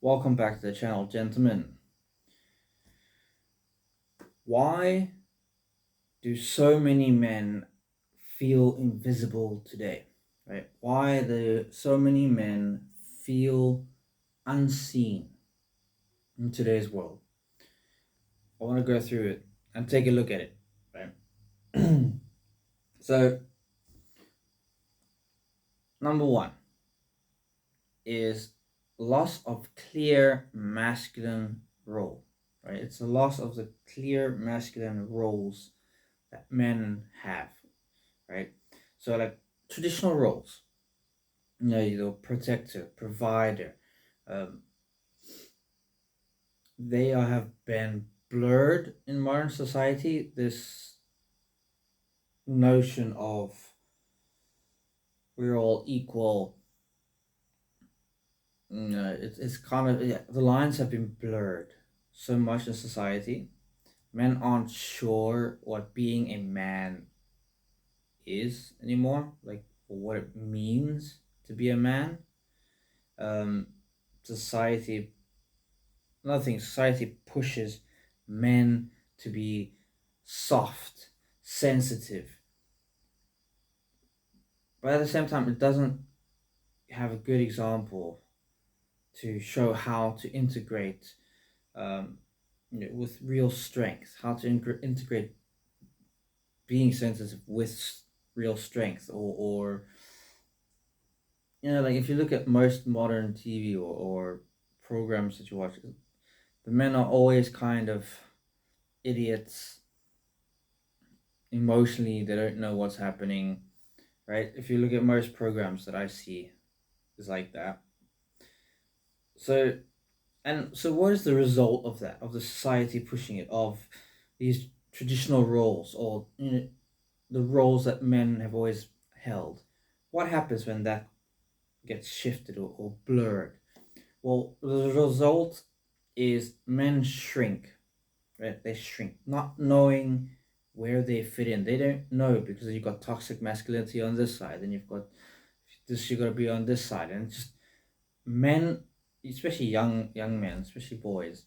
Welcome back to the channel, gentlemen. Why do so many men feel invisible today? Right? Why do so many men feel unseen in today's world? I want to go through it and take a look at it. Right? So, number one is loss of clear masculine role. Right? It's a loss of the clear masculine roles that men have. Right? So, like traditional roles, the protector, provider, um, they have been blurred in modern society. This notion of we're all equal, it's kind of, yeah, the lines have been blurred so much in society. Men aren't sure what being a man is anymore, like what it means to be a man. Um, society Another thing, society pushes men to be soft, sensitive, but at the same time, it doesn't have a good example to show how to integrate, um, with real strength, how to integrate being sensitive with real strength, or like if you look at most modern TV or programs that you watch, the men are always kind of idiots emotionally. They don't know what's happening, right? If you look at most programs that I see, is like that. So, and so what is the result of that, of the society pushing it, of these traditional roles, or the roles that men have always held? What happens when that gets shifted, or blurred? Well, the result is men shrink, right? They shrink, not knowing where they fit in. They don't know, because you've got toxic masculinity on this side, and you've got this, you got to be on this side, and just men, especially young men, especially boys,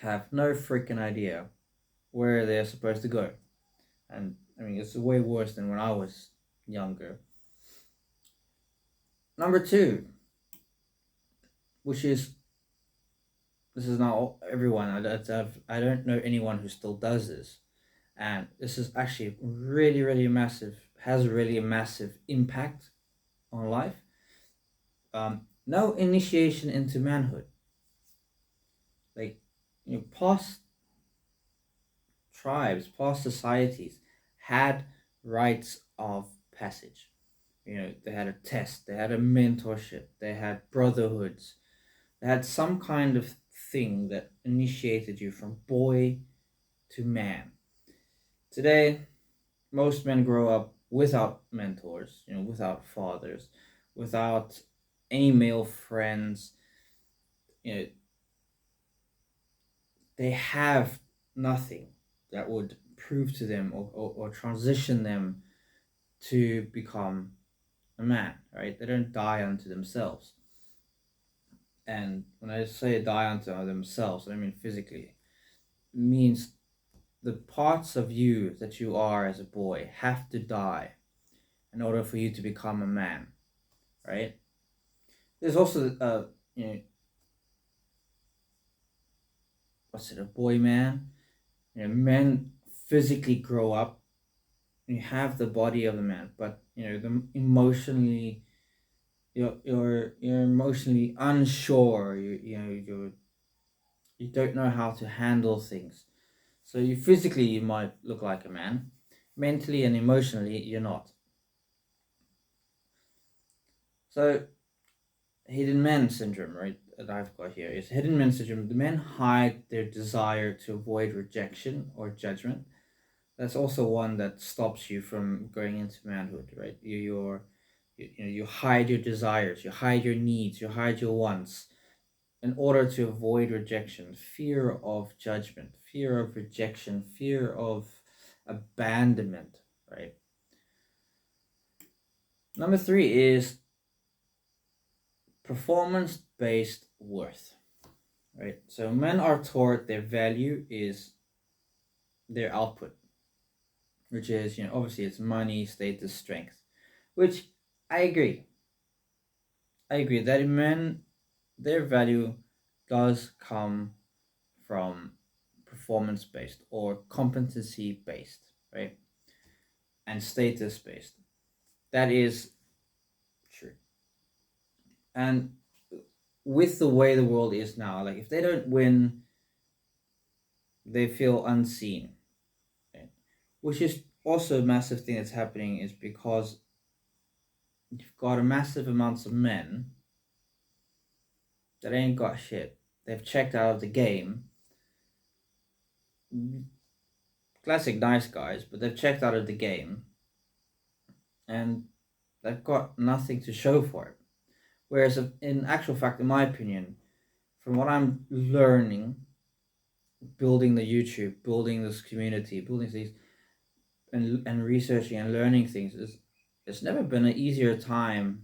have no freaking idea where they're supposed to go. And I mean, it's way worse than when I was younger. Number two, which is, this is not everyone. I don't know anyone who still does this, and this is actually really, really massive. Has really a massive impact on life. No initiation into manhood. Like, past tribes, past societies had rites of passage. They had a test, they had a mentorship, they had brotherhoods, they had some kind of thing that initiated you from boy to man. Today, most men grow up without mentors, without fathers, without any male friends. You know, they have nothing that would prove to them, or transition them to become a man, right? They don't die unto themselves. And when I say die unto themselves, I don't mean physically. It means the parts of you that you are as a boy have to die in order for you to become a man, right? There's also, what's it, a boy man? Men physically grow up, you have the body of a man, but the emotionally, you're emotionally unsure. You don't know how to handle things. So you might look like a man, mentally and emotionally you're not. So hidden man syndrome, right? That I've got here is hidden man syndrome. The men hide their desire to avoid rejection or judgment. That's also one that stops you from going into manhood, right? You hide your desires, you hide your needs, you hide your wants in order to avoid rejection, fear of judgment, fear of rejection, fear of abandonment, right? Number three is performance based worth, right? So men are taught their value is their output, which is, obviously it's money, status, strength, which I agree. I agree that men, their value does come from performance based or competency based, right? And status based. That is true. And with the way the world is now, like if they don't win, they feel unseen, right? Which is also a massive thing that's happening is because you've got a massive amounts of men that ain't got shit. They've checked out of the game. Classic nice guys, but they've checked out of the game and they've got nothing to show for it. Whereas, in actual fact, in my opinion, from what I'm learning, building the YouTube, building this community, building these, and researching and learning things, is it's never been an easier time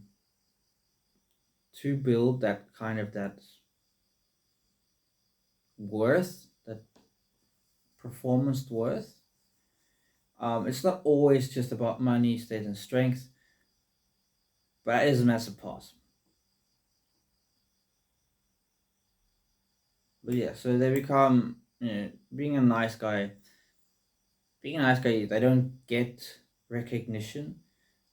to build that kind of that worth, that performance worth. It's not always just about money, state, and strength, but it is a massive pause. But yeah, so they become, being a nice guy. Being a nice guy, they don't get recognition.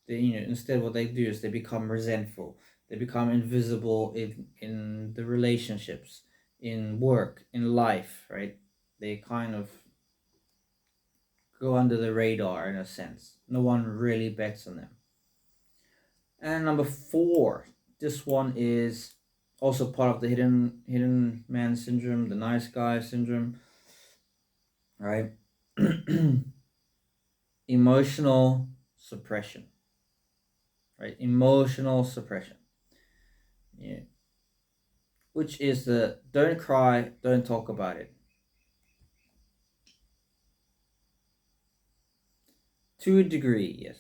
They, instead what they do is they become resentful. They become invisible in the relationships, in work, in life, right? They kind of go under the radar in a sense. No one really bets on them. And number four, this one is also part of the hidden man syndrome, the nice guy syndrome, right? Emotional suppression, right? Emotional suppression, yeah. Which is the don't cry, don't talk about it. To a degree, yes.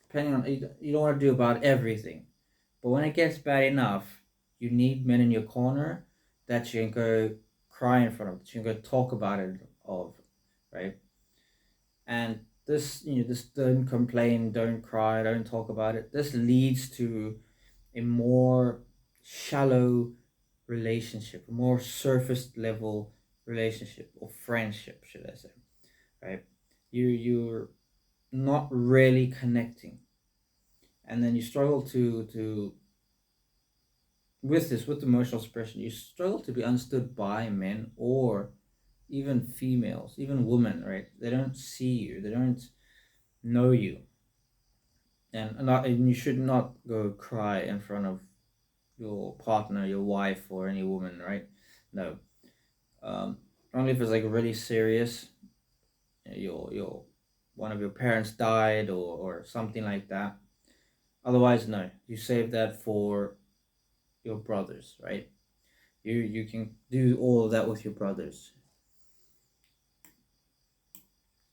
Depending on, you don't want to do about everything, but when it gets bad enough, you need men in your corner that you can go cry in front of, that you can go talk about it of, right? And this don't complain, don't cry, don't talk about it. This leads to a more shallow relationship, a more surface level relationship or friendship, should I say, right? You're not really connecting, and then you struggle to with this with emotional suppression. You struggle to be understood by men or even females, even women, right? They don't see you, they don't know you, and you should not go cry in front of your partner, your wife, or any woman, right? No. Um, Only if it's like really serious, your one of your parents died or something like that. Otherwise, no. You save that for your brothers, right? You can do all of that with your brothers.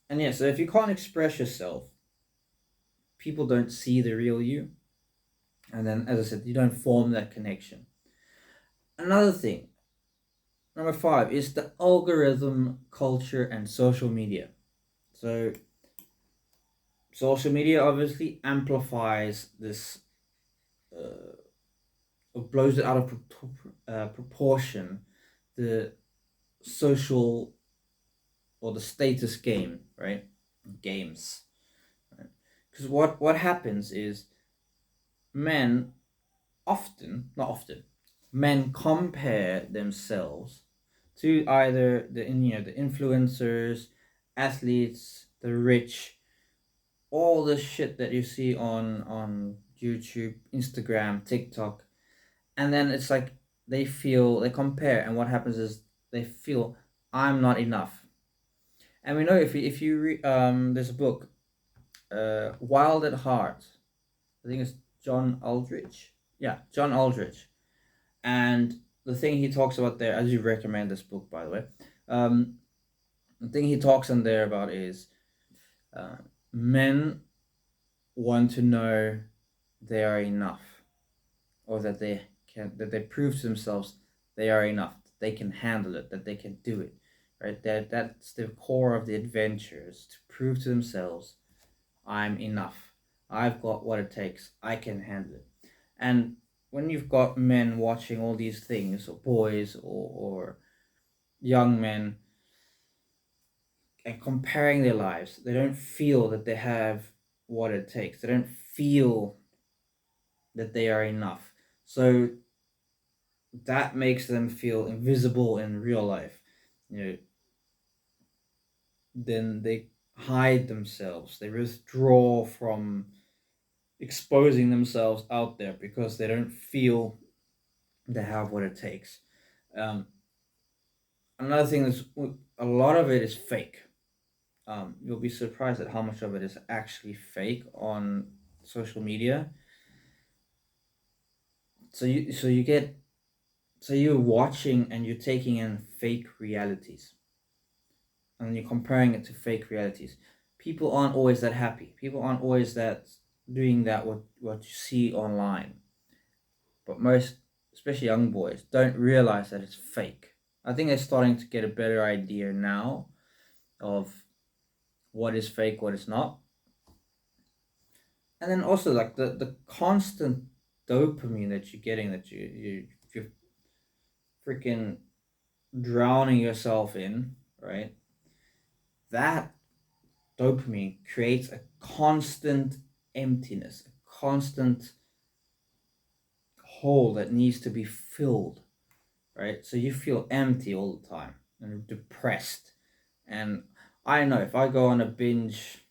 And yeah, so if you can't express yourself, people don't see the real you. And then, as I said, you don't form that connection. Another thing, number five, is the algorithm culture and social media. So, social media obviously amplifies this, or blows it out of proportion, the social or the status game, right? Games. Right? Because what happens is men not often, men compare themselves to either the influencers, athletes, the rich, all the shit that you see on YouTube, Instagram, TikTok, and then it's like they compare, and what happens is they feel I'm not enough. And we know if you read, there's a book, Wild at Heart. I think it's John Aldrich. Yeah, John Aldrich. And the thing he talks about there, as you recommend this book, by the way, um, the thing he talks in there about is, uh, men want to know they are enough, or that they prove to themselves they are enough, that they can handle it, that they can do it, right? That's the core of the adventure, is to prove to themselves, I'm enough. I've got what it takes. I can handle it. And when you've got men watching all these things, or boys, or young men, and comparing their lives, they don't feel that they have what it takes. They don't feel that they are enough. So that makes them feel invisible in real life. You know, then they hide themselves. They withdraw from exposing themselves out there because they don't feel they have what it takes. Um, Another thing is, a lot of it is fake. You'll be surprised at how much of it is actually fake on social media. So you're watching and you're taking in fake realities, and you're comparing it to fake realities. People aren't always that happy. People aren't always that doing that what you see online. But most, especially young boys, don't realize that it's fake. I think they're starting to get a better idea now of what is fake, what is not. And then also like the constant dopamine that you're getting, that you're freaking drowning yourself in, right? That dopamine creates a constant emptiness, a constant hole that needs to be filled, right? So you feel empty all the time and depressed. And I know if I go on a binge,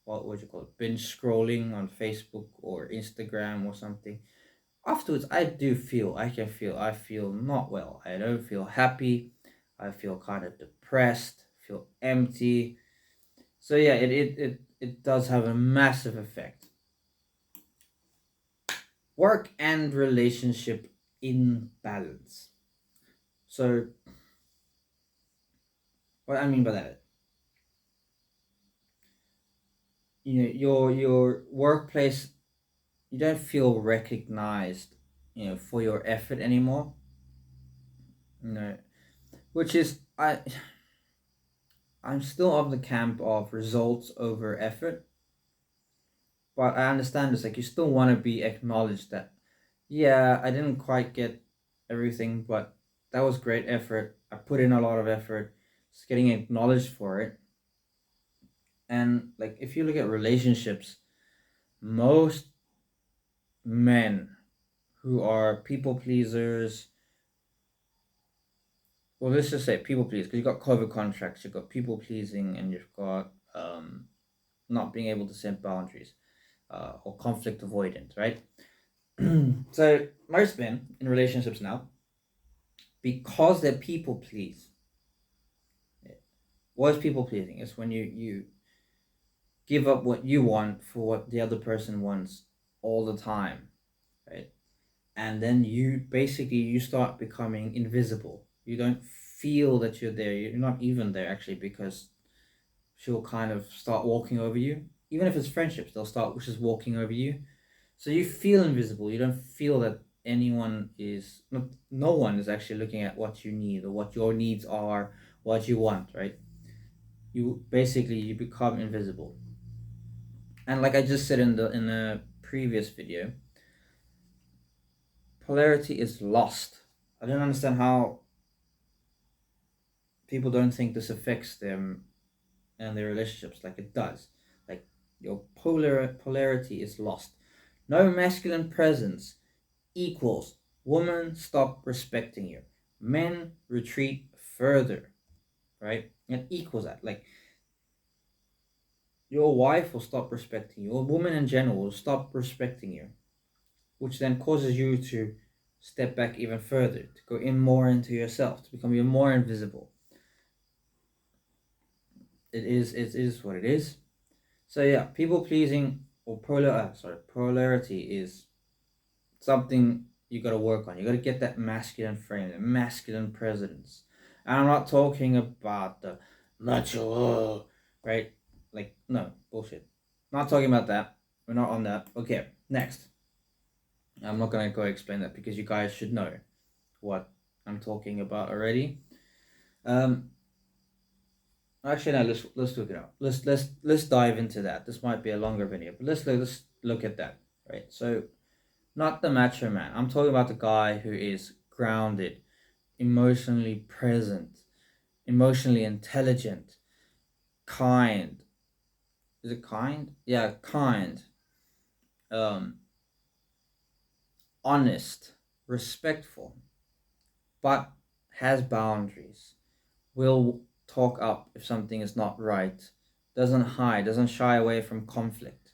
what would you call it? Binge scrolling on Facebook or Instagram or something. Afterwards, I feel not well. I don't feel happy. I feel kind of depressed, feel empty. So yeah, it does have a massive effect. Work and relationship imbalance. So what I mean by that, your workplace, you don't feel recognized, for your effort anymore. You know, which is I'm still of the camp of results over effort, but I understand it's like you still want to be acknowledged that, yeah, I didn't quite get everything, but that was great effort. I put in a lot of effort. Just getting acknowledged for it. And like if you look at relationships, most men who are people pleasers, well, let's just say people please, because you've got COVID contracts, you've got people pleasing, and you've got not being able to set boundaries, or conflict avoidance, right? So most men in relationships now, because they're people please, what is people pleasing? It's when you give up what you want for what the other person wants all the time, right? And then you start becoming invisible. You don't feel that you're there. You're not even there actually, because she'll kind of start walking over you. Even if it's friendships, they'll start just walking over you. So you feel invisible. You don't feel that anyone is no one is actually looking at what you need or what your needs are, what you want, right? You become invisible. And like I just said in the previous video, polarity is lost. I don't understand how people don't think this affects them and their relationships like it does. Like your polarity is lost. No masculine presence equals women stop respecting you. Men retreat further, right? It equals that. Like your wife will stop respecting you, or women in general will stop respecting you, which then causes you to step back even further, to go in more into yourself, to become even more invisible. It is what it is. So yeah, people pleasing or polarity is something you got to work on. You got to get that masculine frame, the masculine presence. And I'm not talking about the macho, right? Like no bullshit. Not talking about that. We're not on that. Okay, next. I'm not gonna go explain that because you guys should know what I'm talking about already. Um, Actually, no. Let's look it up. Let's dive into that. This might be a longer video, but let's look at that. Right. So, not the macho man. I'm talking about the guy who is grounded, emotionally present, emotionally intelligent, kind. Is it kind? Yeah, kind. Um, honest, respectful, but has boundaries. Will talk up if something is not right. Doesn't hide. Doesn't shy away from conflict.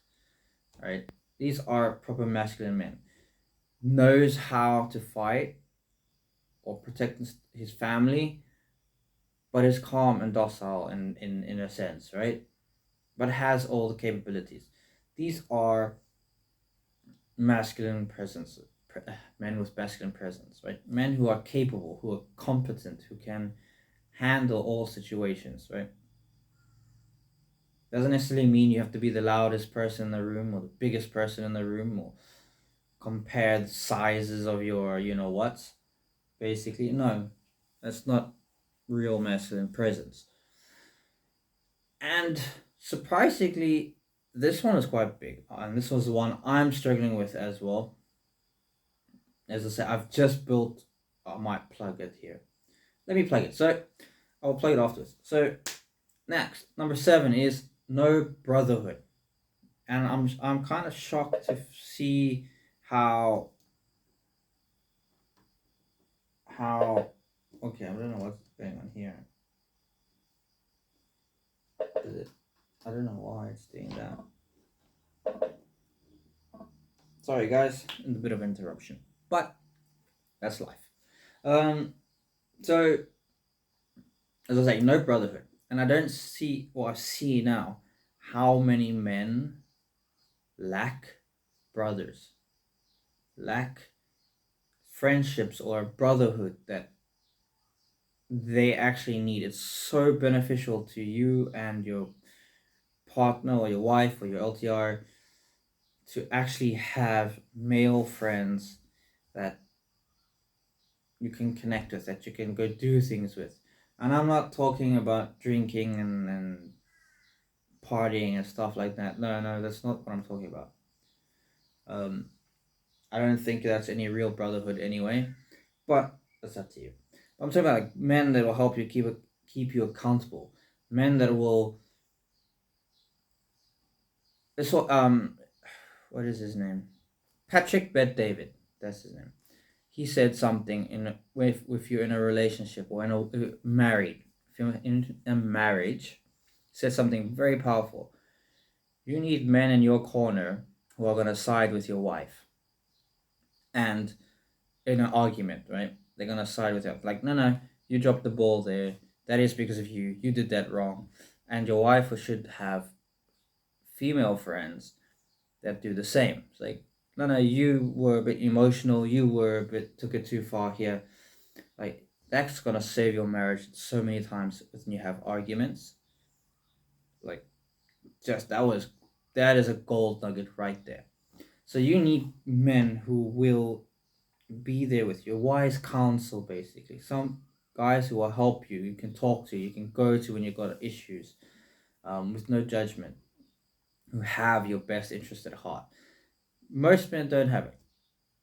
Right? These are proper masculine men. Knows how to fight or protect his family, but is calm and docile in a sense, right? But has all the capabilities. These are masculine presence, men with masculine presence, right? Men who are capable, who are competent, who can handle all situations, right? Doesn't necessarily mean you have to be the loudest person in the room or the biggest person in the room or compare the sizes of your, you know what? Basically, no, that's not real masculine presence. And surprisingly, this one is quite big, and this was the one I'm struggling with as well. As I said, I've just built. I might plug it here. Let me plug it. So I'll plug it afterwards. So next, number 7 is no brotherhood, and I'm kind of shocked to see how how. Okay, I don't know what's going on here. Is it? I don't know why it's doing that. Sorry, guys, a bit of interruption, but that's life. Um, so as I say, no brotherhood, and I don't see, or I see now, how many men lack brothers, lack friendships or brotherhood that they actually need. It's so beneficial to you and your partner or your wife or your LTR to actually have male friends that you can connect with, that you can go do things with. And I'm not talking about drinking and partying and stuff like that. No, no, that's not what I'm talking about. Um, I don't think that's any real brotherhood anyway, but that's up to you. I'm talking about like men that will help you keep you accountable. Men that will. This what is his name? Patrick Bet David. That's his name. He said something if you're in a relationship or in a married, if you're in a marriage, he said something very powerful. You need men in your corner who are gonna side with your wife, and in an argument, right? They're gonna side with you. Like, no, no, you dropped the ball there. That is because of you. You did that wrong, and your wife should have female friends that do the same. It's like, no, no, you were a bit emotional. You were a bit took it too far here. Like, that's gonna save your marriage so many times when you have arguments. Like, just that is a gold nugget right there. So you need men who will be there with you, wise counsel, basically. Some guys who will help you, you can talk to, you can go to when you've got issues, with no judgment, who have your best interest at heart. Most men don't have it.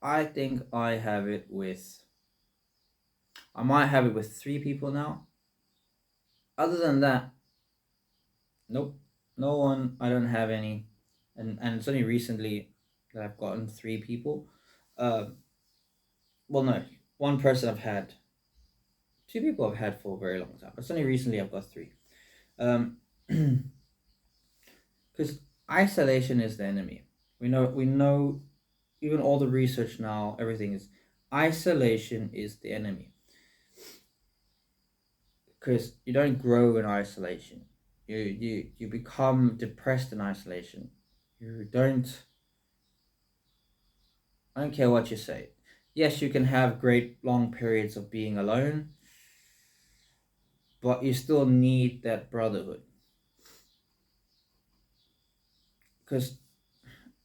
I think I have it with. I might have it with 3 people now. Other than that, nope. No one. I don't have any, and it's only recently that I've gotten 3 people. Uh, well, no, one person I've had. 2 people I've had for a very long time. It's only recently I've got 3. Um, because isolation is the enemy. We know even all the research now, everything is isolation is the enemy. Because you don't grow in isolation. You become depressed in isolation. You don't I don't care what you say. Yes, you can have great long periods of being alone, but you still need that brotherhood. Because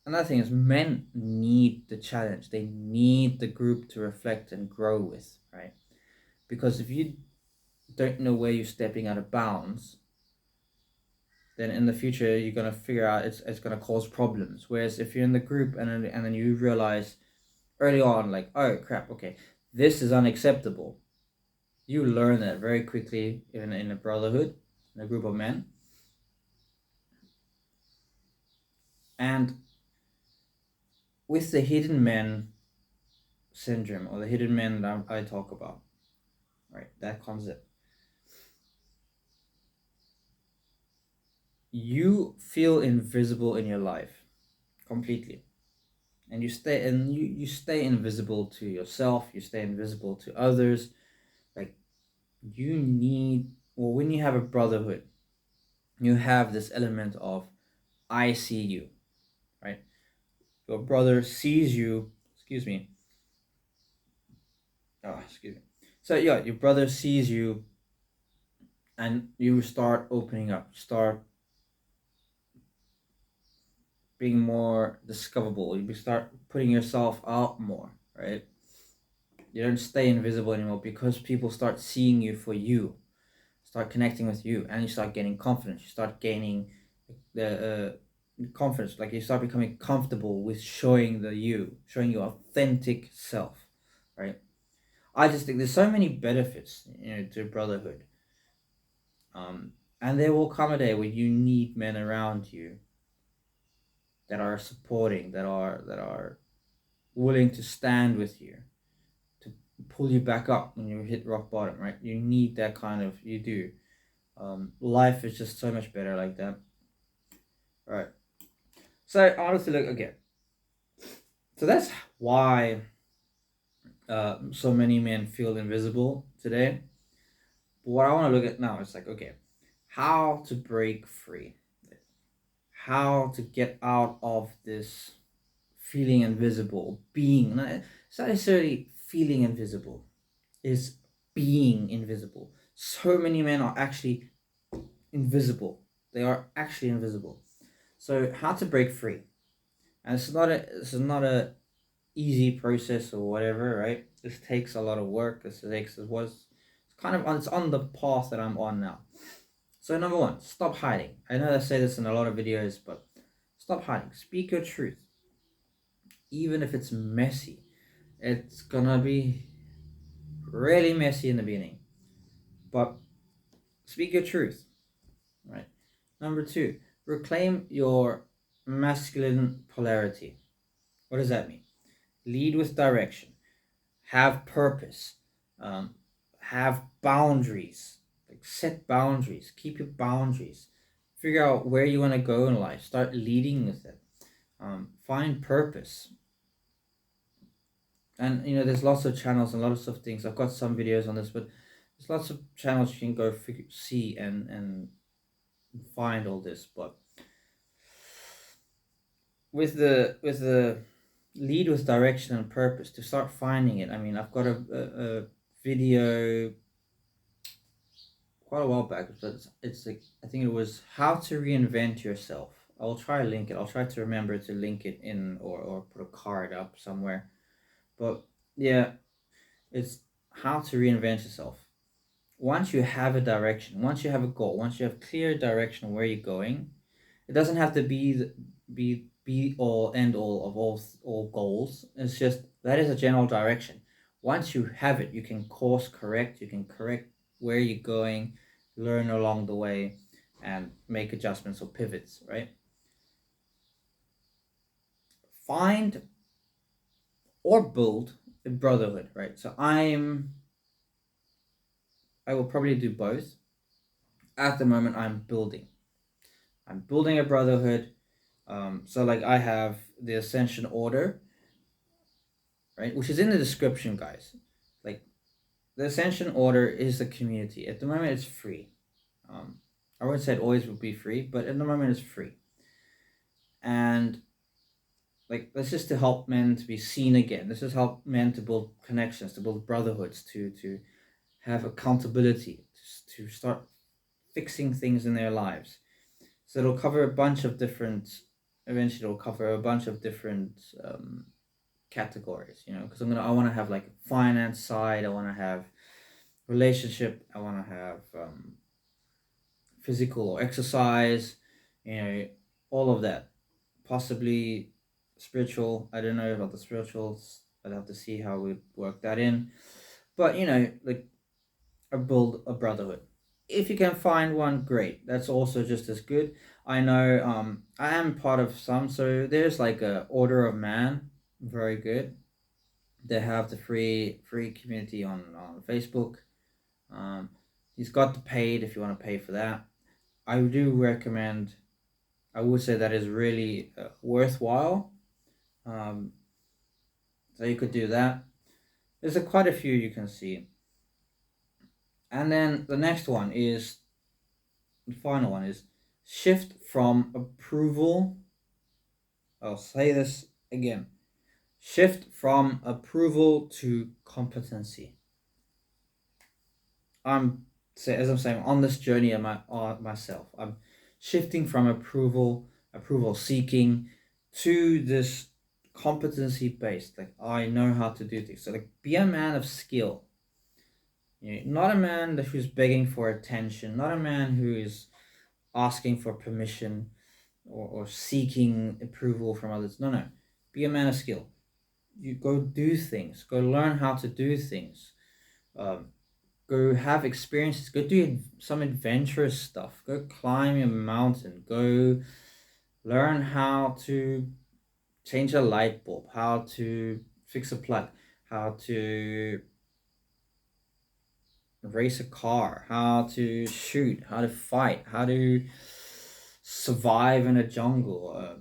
another thing is men need the challenge. They need the group to reflect and grow with, right? Because if you don't know where you're stepping out of bounds, then in the future you're gonna figure out it's gonna cause problems. Whereas if you're in the group and then you realize early on, like, oh crap, okay, this is unacceptable. You learn that very quickly in a brotherhood, in a group of men. And with the hidden men syndrome, or the hidden men that I talk about, right, that concept, you feel invisible in your life completely. And you stay invisible to yourself, you stay invisible to others. Like, you need, well, when you have a brotherhood, you have this element of I see you, right? Your brother sees you, excuse me. Oh, excuse me. So yeah, your brother sees you, and you start opening up, start being more discoverable. You start putting yourself out more, right? You don't stay invisible anymore because people start seeing you for you, start connecting with you, and you start gaining confidence. You start gaining the confidence, like you start becoming comfortable with showing your authentic self, right? I just think there's so many benefits, to brotherhood. And there will come a day where you need men around you that are supporting, that are willing to stand with you, to pull you back up when you hit rock bottom, right? You need that kind of, you do. Life is just so much better like that, right? So honestly, look again. So that's why so many men feel invisible today. But what I want to look at now is like, okay, how to break free, how to get out of this feeling invisible, being. It's not necessarily feeling invisible, it's being invisible. So many men are actually invisible. They are actually invisible. So how to break free? And this is not a easy process or whatever, right? This takes a lot of work. It's kind of it's on the path that I'm on now. So number one, stop hiding. I know I say this in a lot of videos, but stop hiding. Speak your truth, even if it's messy. It's gonna be really messy in the beginning, but speak your truth, right? Number two, reclaim your masculine polarity. What does that mean? Lead with direction, have purpose, um, have boundaries. Like, set boundaries, keep your boundaries, figure out where you want to go in life, start leading with it, find purpose. And there's lots of channels and lots of things. I've got some videos on this, but there's lots of channels you can go see and find all this. But with the lead with direction and purpose, to start finding it. I mean, I've got a video quite a while back, but it's like, I think it was how to reinvent yourself. I'll try to link it. I'll try to remember to link it in, or put a card up somewhere. But yeah, it's how to reinvent yourself. Once you have a direction, once you have a goal, once you have clear direction where you're going, it doesn't have to be all end all of all goals. It's just that is a general direction. Once you have it, you can course correct. You can correct where you're going, learn along the way, and make adjustments or pivots. Right. Find or build a brotherhood. Right. So I will probably do both. At the moment, I'm building. I'm building a brotherhood. So like, I have the Ascension order, right, which is in the description, guys. Like, the Ascension order is a community. At the moment, it's free. Um, I wouldn't say it always will be free, but at the moment, it's free. And like, this is to help men to be seen again. This is help men to build connections, to build brotherhoods, to have accountability, to start fixing things in their lives. So it'll cover a bunch of different. Eventually, it'll cover a bunch of different categories. Because I want to have like finance side. I want to have relationship. I want to have physical or exercise, you know, all of that. Possibly spiritual. I don't know about the spirituals. I'd have to see how we work that in. But like build a brotherhood. If you can find one, great. That's also just as good. I know I am part of some, so there's like a Order of Man, very good. They have the free community on Facebook. Um, he's got the paid if you want to pay for that. I do recommend. I would say that is really worthwhile. Um, so you could do that. There's quite a few you can see, and then the next one is the final one is shift from approval. I'll say this again. Shift from approval to competency. As I'm saying, on this journey of myself. I'm shifting from approval seeking, to this competency based. Like, I know how to do things. So like, be a man of skill. Not a man who's begging for attention. Not a man who is asking for permission, or seeking approval from others. No, no. Be a man of skill. You go do things. Go learn how to do things. Um, Go have experiences. Go do some adventurous stuff. Go climb a mountain. Go learn how to change a light bulb, how to fix a plug, how to race a car, how to shoot, how to fight, how to survive in a jungle.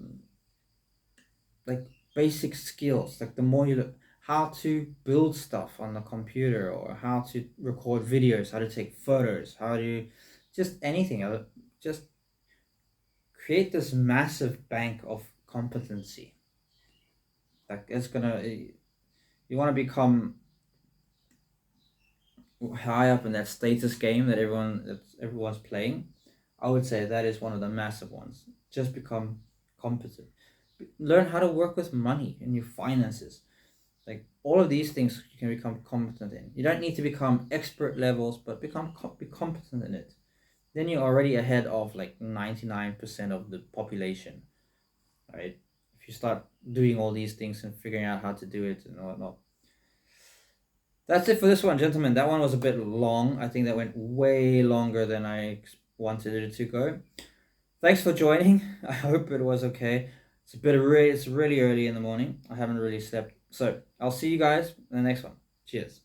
Like, basic skills. Like, the more you look, how to build stuff on the computer, or how to record videos, how to take photos, how to just anything. Just create this massive bank of competency. Like, it's gonna, you want to become high up in that status game that everyone's playing. I would say that is one of the massive ones. Just become competent. Learn how to work with money and your finances. Like, all of these things you can become competent in. You don't need to become expert levels, but be competent in it. Then you're already ahead of like 99% of the population, right? If you start doing all these things and figuring out how to do it and whatnot. That's it for this one, gentlemen. That one was a bit long. I think that went way longer than I wanted it to go. Thanks for joining. I hope it was okay. It's really early in the morning. I haven't really slept. So I'll see you guys in the next one. Cheers.